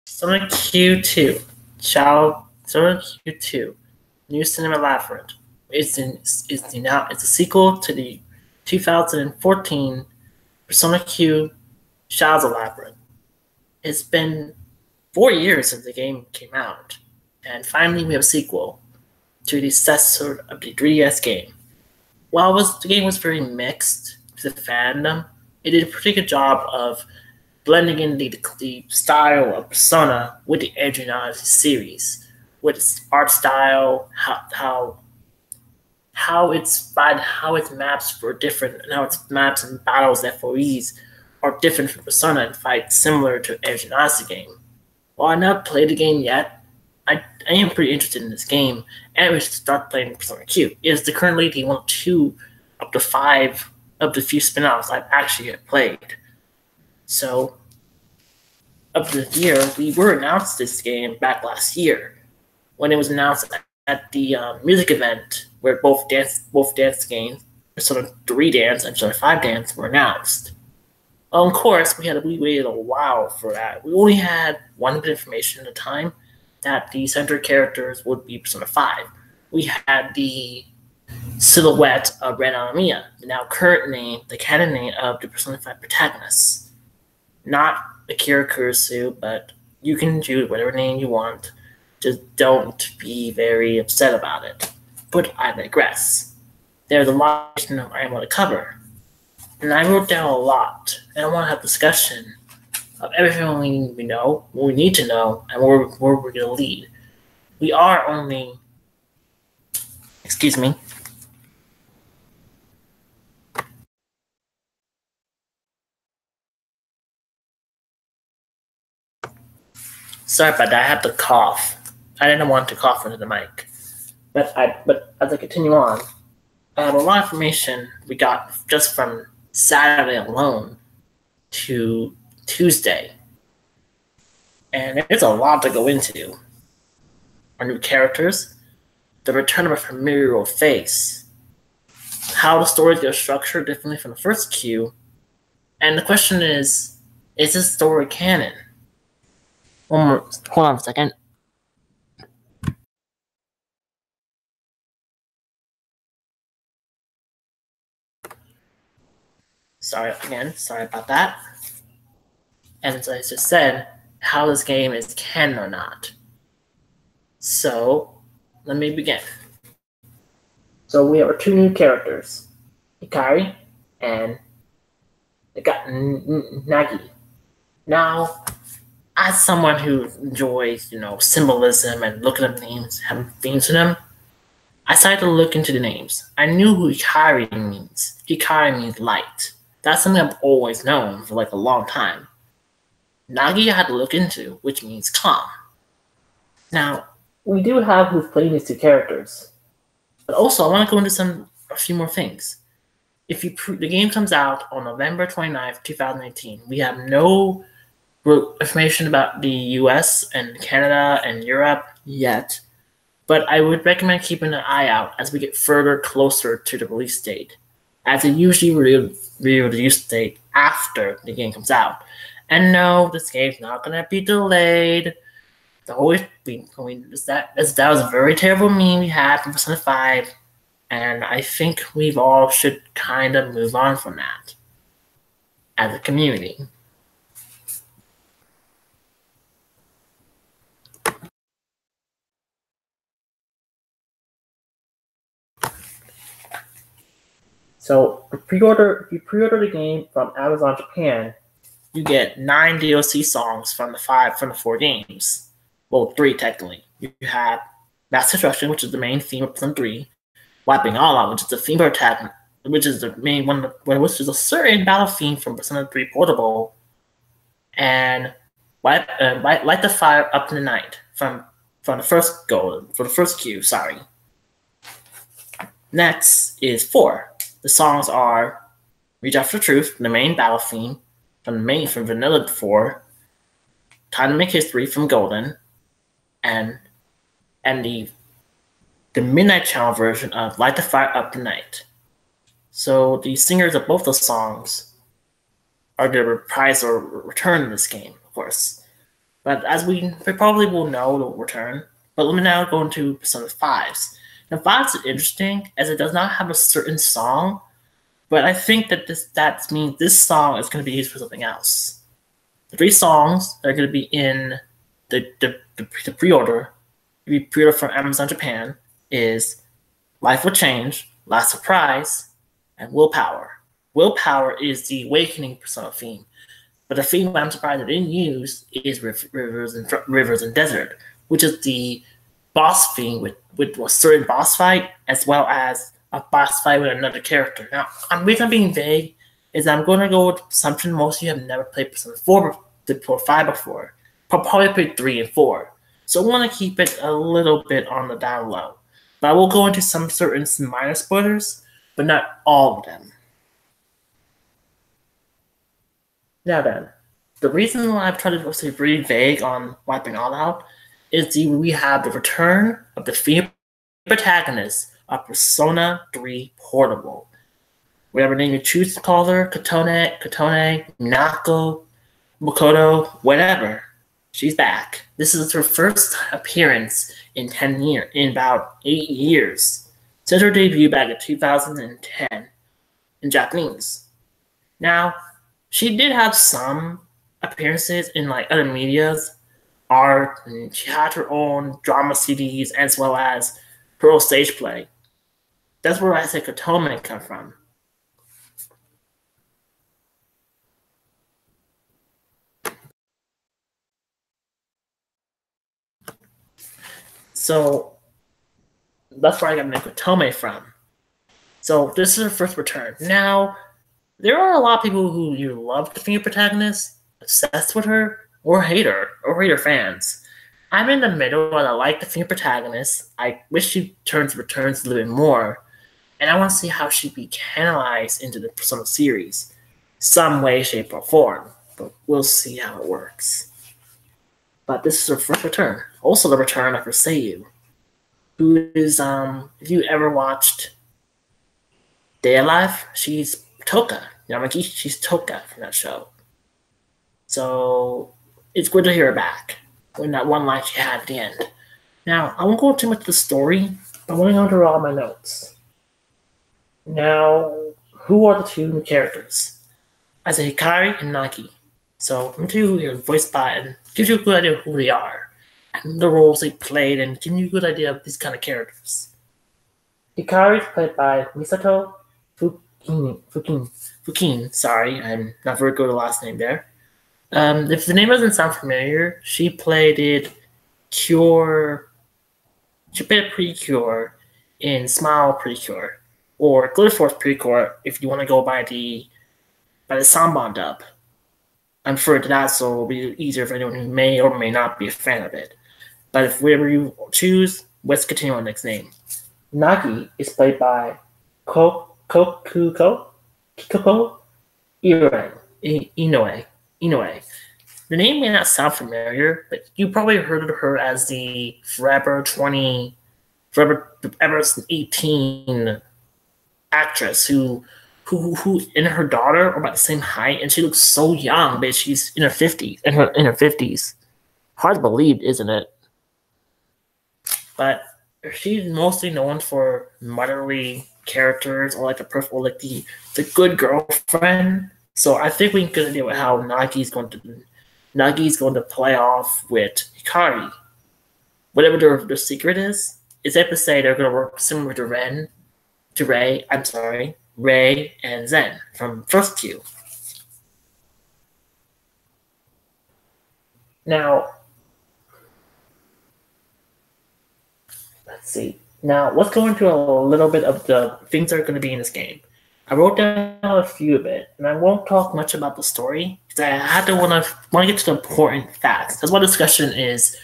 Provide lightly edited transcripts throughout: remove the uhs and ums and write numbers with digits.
Sonic Q2, Sonic Q2, New Cinema Labyrinth is a sequel to the 2014 Persona Q Shadows of Labyrinth. It's been 4 years since the game came out, and finally we have a sequel to the successor of the 3DS game. While the game was very mixed to the fandom, it did a pretty good job of blending in the style of Persona with the Adrian Odyssey series, with its art style, how its maps were different, and how its maps and battles FOEs are different from Persona and fight similar to Adrian Odyssey game. While I not played the game yet, I am pretty interested in this game, and we should start playing Persona Q. It is currently the one of two up to 5 of the few spin-offs I've actually played. So, up to the year, we were announced this game back last year, when it was announced at the music event where both dance games, Persona 3 Dance and Persona 5 Dance, were announced. Well, of course, we waited a while for that. We only had one bit of information at the time that the center characters would be Persona 5. We had the silhouette of Ren Amamiya, the now current name, the canon name of the Persona 5 protagonist. Not Akira Kurosu, but you can choose whatever name you want. Just don't be very upset about it. But I digress. There's a lot I want to cover. And I wrote down a lot, and I want to have discussion of everything we know, what we need to know, and where we're going to lead. We are only... Excuse me. Sorry about that, I had to cough. I didn't want to cough into the mic. But as I continue on, I have a lot of information we got just from Saturday alone to Tuesday. And there's a lot to go into. Our new characters, the return of a familiar face, how the story is structured differently from the first Q, and the question is this story canon? Hold on a second. Sorry about that. And as I just said, how this game is canon or not. So, let me begin. So we have our 2 new characters, Hikari and Nagi. Now, as someone who enjoys, symbolism and looking at names, having themes to them, I decided to look into the names. I knew who Hikari means. Hikari means light. That's something I've always known for a long time. Nagi I had to look into, which means calm. Now, we do have who's playing these 2 characters. But also, I want to go into a few more things. If the game comes out on November 29th, 2018, we have no information about the US and Canada and Europe yet, but I would recommend keeping an eye out as we get further closer to the release date, as it usually release date after the game comes out. And no, this game's not going to be delayed. That was a very terrible meme we had from Persona 5, and I think we all should kind of move on from that as a community. So if you pre-order the game from Amazon Japan, you get 9 DLC songs from the 4 games. Well, 3 technically. You have Mass Destruction, which is the main theme of Persona 3, Wiping All Out, which is the Female Protagonist, which is the main one, which is a certain battle theme from Persona 3 Portable, and Light the Fire Up in the Night from the first Q. Sorry. Next is 4. The songs are Reach After Truth, the main battle theme from Vanilla 4, Time to Make History from Golden, and the Midnight Channel version of Light the Fire Up the Night. So the singers of both those songs are going to reprise or return in this game, of course. But as we probably will know, it will return. But let me now go into Persona 5s. Now, 5s is interesting as it does not have a certain song, but I think that that means this song is going to be used for something else. The 3 songs that are going to be in the pre-order, from Amazon Japan, is Life Will Change, Last Surprise, and Willpower. Willpower is the Awakening Persona theme, but the theme I'm surprised they didn't use is Rivers and Desert, which is the boss theme with a certain boss fight, as well as a boss fight with another character. Now, the reason I'm being vague is I'm going to go with assumption most of you have never played Persona 4 or 5 before. Probably played 3 and 4. So I want to keep it a little bit on the down low. But I will go into some certain minor spoilers, but not all of them. Now then, the reason why I've tried to stay really vague on wiping all out is we have the return of the female protagonist of Persona 3 Portable. Whatever name you choose to call her, Katone, Minako, Makoto, whatever. She's back. This is her first appearance in about 8 years, since her debut back in 2010 in Japanese. Now, she did have some appearances in other medias, art, and she had her own drama CDs as well as her own stage play. That's where I say Katome come from. So that's where I got Katome from. So this is her first return. Now, there are a lot of people who you love the female protagonist, obsessed with her, or hate her fans. I'm in the middle, and I like the female protagonist. I wish she returns a little bit more, and I want to see how she'd be canalized into the Persona series, some way, shape, or form. But we'll see how it works. But this is her first return. Also, the return of her Seiyu, who is if you ever watched Day Alive, she's Toka. Yamaki, she's Toka from that show. So it's good to hear her back when that one line she had at the end. Now, I won't go too much into the story, but I want to go through all my notes. Now, who are the two new characters? I say Hikari and Nagi. So I'm two who are voiced by and gives you a good idea of who they are and the roles they played and give you a good idea of these kind of characters. Hikari is played by Misato Fukin. Sorry, I'm not very good at the last name there. If the name doesn't sound familiar, she played Cure. She played Precure in Smile Precure, or Glitter Force Precure if you want to go by the Sanbon dub. I'm sure that so will be easier for anyone who may or may not be a fan of it. But if whatever you choose, let's continue on the next name. Nagi is played by Kikuko Inoue. The name may not sound familiar, but you probably heard of her as the Forever 18 actress who and her daughter are about the same height, and she looks so young, but she's in her 50s. Hard to believe, isn't it? But she's mostly known for motherly characters or the good girlfriend. So I think we can get an idea with how Nagi's going to play off with Hikari. Whatever their secret is safe to say they're going to work similar to Rei and Zen from First Q. Now, let's see. Now, let's go into a little bit of the things that are going to be in this game. I wrote down a few of it, and I won't talk much about the story because I want to get to the important facts. That's what discussion is.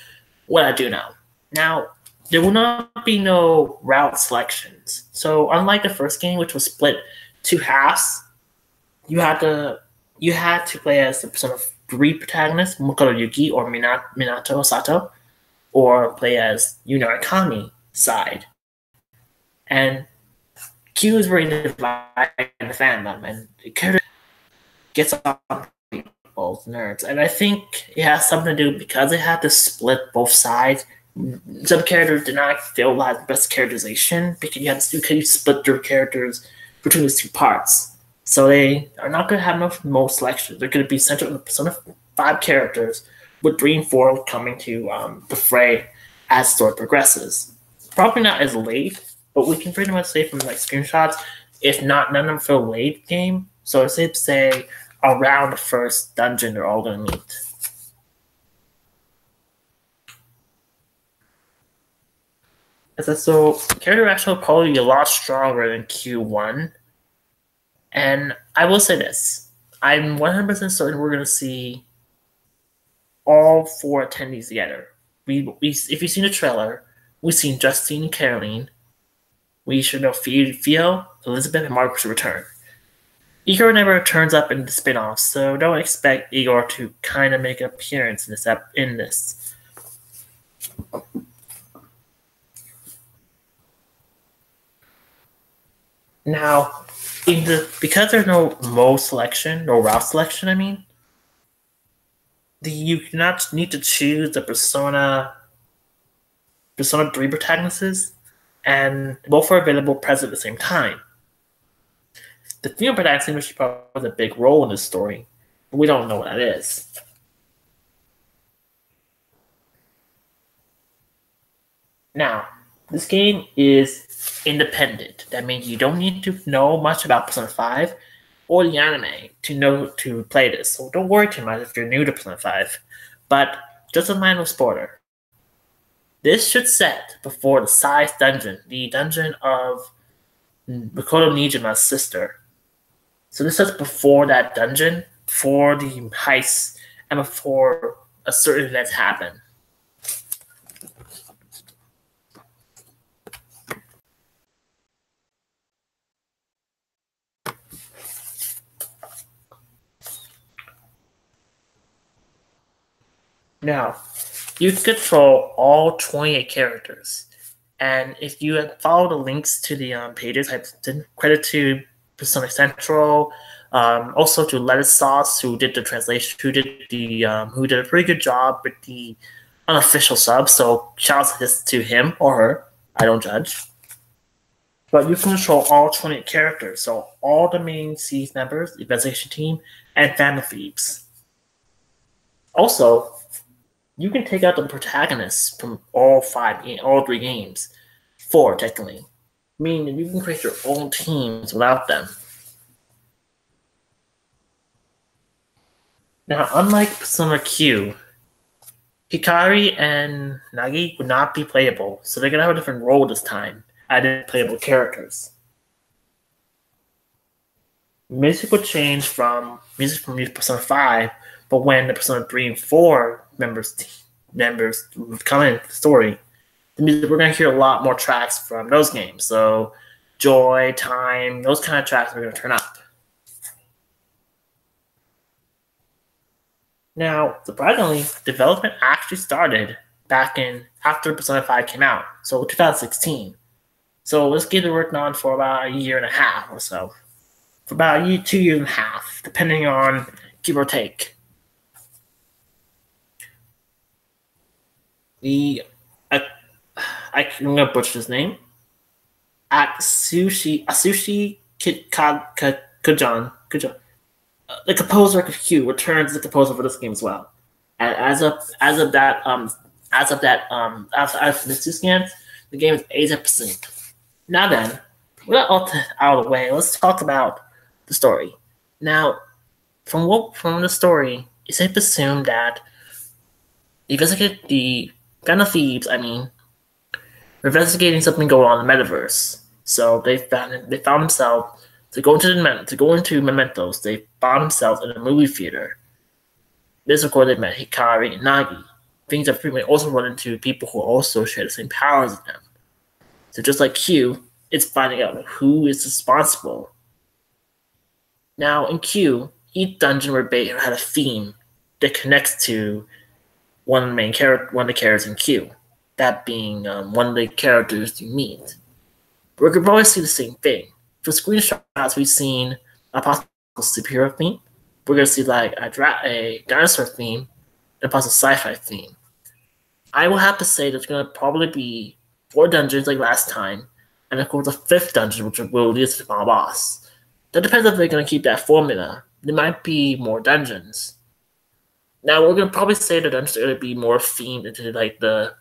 What I do know. Now, there will not be no route selections. So, unlike the first game, which was split 2 halves, you had to play as the Persona 3 protagonist, Makoto Yuki or Minato Sato, or play as Yuna Akami side. And Q is very divided in the fandom, and the character gets on both nerds, and I think it has something to do because they had to split both sides. Some characters did not feel like the best characterization because you split their characters between these two parts. So they are not going to have most selection. They're going to be centered on the Persona 5 characters, with 3 and 4 coming to the fray as the story progresses. Probably not as late, but we can pretty much say from like screenshots, if not none of them feel late game. So it's safe to say around the first dungeon they're all going to meet. So character interaction will probably be a lot stronger than Q1. And I will say this. I'm 100% certain we're going to see all 4 attendees together. If you've seen the trailer, we've seen Justine and Caroline. We should know Theo, Elizabeth, and Margaret should return. Igor never turns up in the spin-off, so don't expect Igor to kind of make an appearance in this. Now, because there's no route selection, you do not need to choose the Persona 3 protagonists, and both are available present at the same time. The female protagonist probably has a big role in this story, but we don't know what that is. Now, this game is independent. That means you don't need to know much about Persona 5 or the anime to play this. So don't worry too much if you're new to Persona 5. But just a minor spoiler. This should set before the Sai's dungeon, the dungeon of Makoto Nijima's sister. So this sets before that dungeon, before the heist, and before a certain event happen. Now, you can control all 28 characters, and if you had followed the links to the pages, I did credit to Persona Central, also to Lettuce Sauce, who did the translation, who did a pretty good job with the unofficial sub. So shout out to him or her. I don't judge. But you can control all 28 characters, so all the main series members, the investigation team, and family thieves. Also, you can take out the protagonists from all 3 games. 4, technically. Meaning you can create your own teams without them. Now, unlike Persona Q, Hikari and Nagi would not be playable, so they're going to have a different role this time, added playable characters. Music would change from music from Persona 5, but when the Persona 3 and 4 members come in the story, we're going to hear a lot more tracks from those games. So Joy, Time, those kind of tracks are going to turn up. Now, surprisingly, development actually started after Persona 5 came out, so 2016. So this game was working on for about a year and a half or so. For about 2 years and a half, depending on give or take. I'm gonna butcher his name. Atsushi Kujan. The composer of Q returns the composer for this game as well. And as of Famitsu scans, the game is 80%. Now then, with that all out of the way, let's talk about the story. Now, from the story, it's safe to assume that the Gun of Thieves, we're investigating something going on in the metaverse. So they found themselves to go into Mementos. They found themselves in a movie theater. This, of course, they met Hikari and Nagi. Things that frequently also run into people who also share the same powers as them. So just like Q, it's finding out who is responsible. Now in Q, each dungeon had a theme that connects to one of the characters in Q. That being one of the characters you meet. We could probably see the same thing. For screenshots, we've seen a possible superhero theme, we're gonna see like a dinosaur theme and plus a sci-fi theme. I will have to say there's gonna probably be 4 dungeons like last time, and of course a 5th dungeon which will lead to the final boss. That depends if they're gonna keep that formula. There might be more dungeons. Now we're gonna probably say the dungeons are gonna be more themed into like the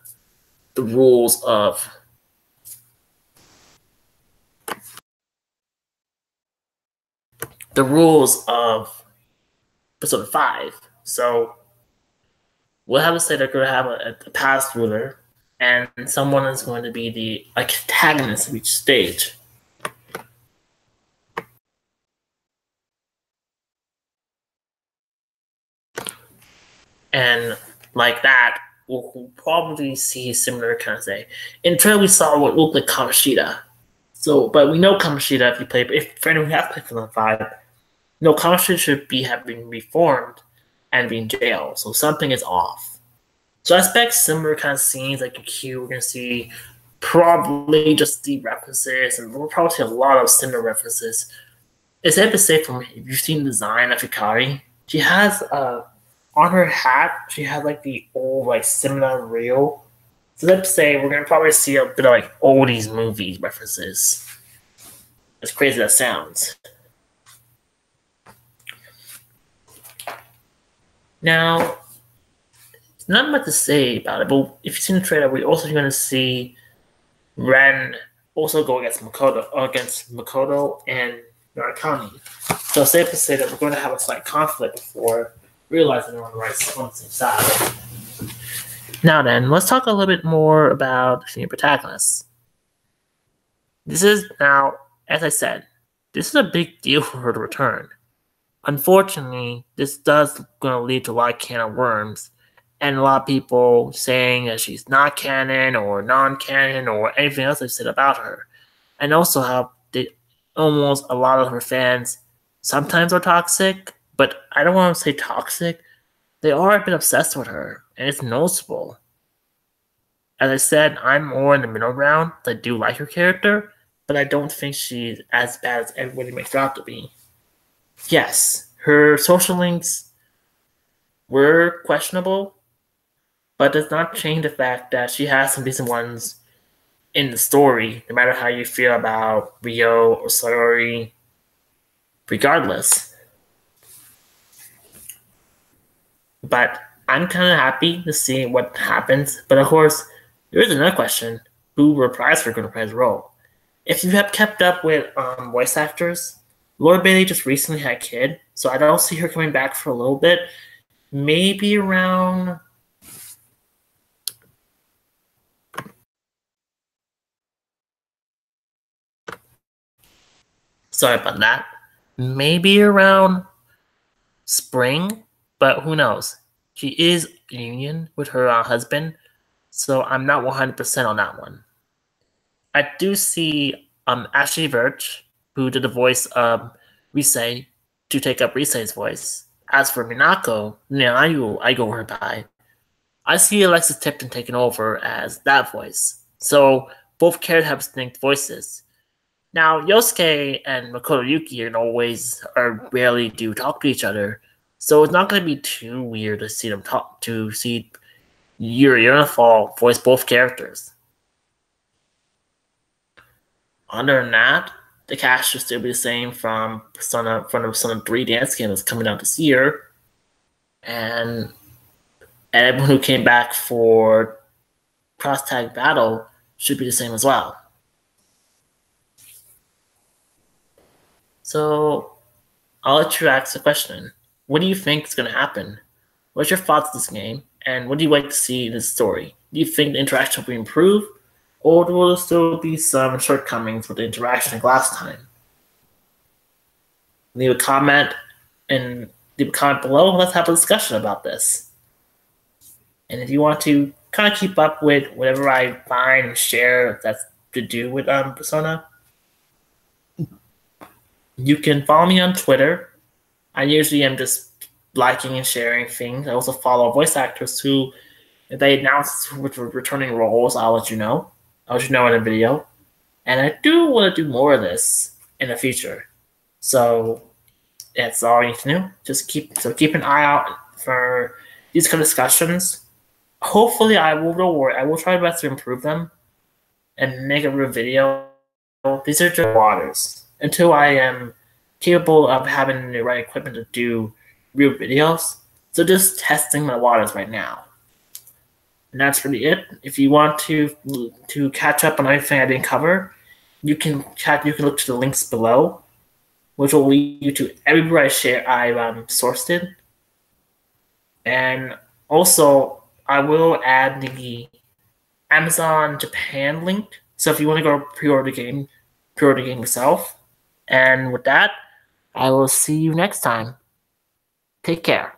rules of Persona 5. So we'll have to say they're going to have a past ruler, and someone is going to be the antagonist of each stage. And like that, we'll probably see similar kind of thing. In the trailer, we saw what looked like Kamoshida. So, but we know Kamoshida if for anyone who has played Persona 5, no, Kamoshida should have been reformed and be in jail. So something is off. So I expect similar kind of scenes like in Q. We're gonna see probably just the references, and we'll probably see a lot of similar references. It's safe to say, from if you've seen the design of Hikari, she has on her hat, she has like the old like cinema reel. So let's say we're gonna probably see a bit of like oldies movies references. As crazy as that sounds. Now, there's not much to say about it, but if you've seen the trailer, we're also going to see Ren also go against Makoto and Narukami. So it's safe to say that we're going to have a slight conflict before realizing they're on the same side. Now then, let's talk a little bit more about the female protagonist. This is now, as I said, this is a big deal for her to return. Unfortunately, this does going to lead to a lot of can of worms, and a lot of people saying that she's not canon or non-canon or anything else they've said about her. And also how almost a lot of her fans sometimes are toxic, but I don't want to say toxic. They are a bit obsessed with her, and it's noticeable. As I said, I'm more in the middle ground. I do like her character, but I don't think she's as bad as everybody makes her out to be. Yes, her social links were questionable, but does not change the fact that she has some decent ones in the story, no matter how you feel about Ryo or Sayori, regardless. But I'm kind of happy to see what happens. But of course, there is another question: who reprised her going to play the role? If you have kept up with voice actors, Laura Bailey just recently had a kid, so I don't see her coming back for a little bit. Maybe around... Sorry about that. Maybe around spring, but who knows? She is in union with her husband, so I'm not 100% on that one. I do see Ashley Birch, who did the voice of Risei, to take up Risei's voice. As for Minako, I go her by. I see Alexis Tipton taking over as that voice. So both characters have distinct voices. Now, Yosuke and Makoto Yuki rarely do talk to each other, so it's not going to be too weird to see them see Yuri Unifall voice both characters. Other than that, the cast should still be the same from the Persona 3 dance game that's coming out this year, and everyone who came back for Cross Tag Battle should be the same as well. So, I'll let you ask the question. What do you think is going to happen? What's your thoughts on this game? And what do you like to see in this story? Do you think the interaction will be improved? Or will there still be some shortcomings with the interaction like last time? Leave a comment below. Let's have a discussion about this. And if you want to kind of keep up with whatever I find and share that's to do with Persona, you can follow me on Twitter. I usually am just liking and sharing things. I also follow voice actors who, if they announce which returning roles, I'll let you know. I'll let you know in a video. And I do want to do more of this in the future. So That's all you need to know. Just keep an eye out for these kind of discussions. Hopefully, I will try my best to improve them and make a real video. These are just waters. Until I am capable of having the right equipment to do real videos. So just testing my waters right now. And that's really it. If you want to catch up on anything I didn't cover, you can look to the links below, which will lead you to everywhere I've sourced it. And also, I will add the Amazon Japan link. So if you want to go pre-order the game yourself. And with that, I will see you next time. Take care.